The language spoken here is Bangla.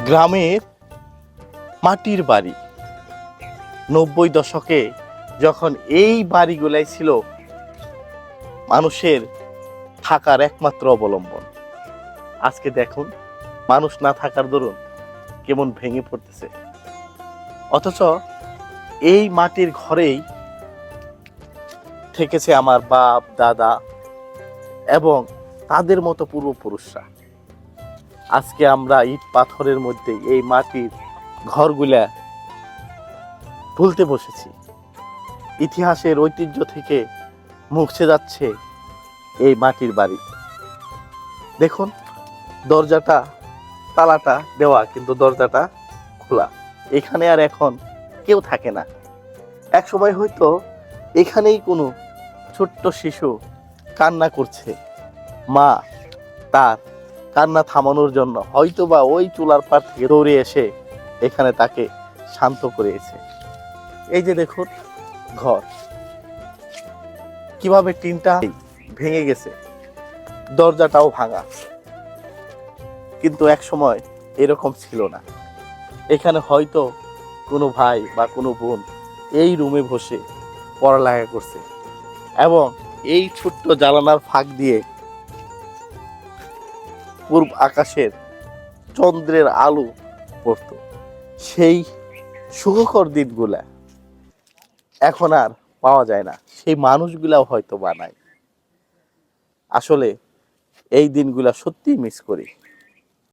গ্রামের মাটির বাড়ি। 90 দশকে যখন এই বাড়িগুলাই ছিল মানুষের থাকার একমাত্র অবলম্বন, আজকে দেখুন মানুষ না থাকার দরুন কেমন ভেঙে পড়তেছে। অথচ এই মাটির ঘরেই থেকেছে আমার বাপ দাদা এবং তাদের মতো পূর্বপুরুষরা। আজকে আমরা ইট পাথরের মধ্যে এই মাটির ঘরগুলা ভুলতে বসেছি। ইতিহাসের ঐতিহ্য থেকে মুছে যাচ্ছে এই মাটির বাড়ি। দেখুন দরজাটা, তালাটা দেওয়া কিন্তু দরজাটা খোলা। এখানে আর এখন কেউ থাকে না। এক সময় হয়তো এখানেই কোনো ছোট্ট শিশু কান্না করছে, মা তার কান্না থামানোর জন্য হয়তো বা ওই চুলার পাড় থেকে দৌড়ে এসে এখানে তাকে শান্ত করেছে। এই যে দেখুন ঘর কিভাবে টিনটা ভেঙে গেছে, দরজাটাও ভাঙা। কিন্তু এক সময় এরকম ছিল না। এখানে হয়তো কোনো ভাই বা কোনো বোন এই রুমে বসে পড়ালেখা করছে এবং এই ছোট্ট জানালার ফাঁক দিয়ে পূর্ব আকাশের চন্দ্রের আলো পড়তো। সেই সুখকর দিনগুলা এখন আর পাওয়া যায় না। সেই মানুষগুলাও হয়তো বানায়। আসলে এই দিনগুলা সত্যিই মিস করি।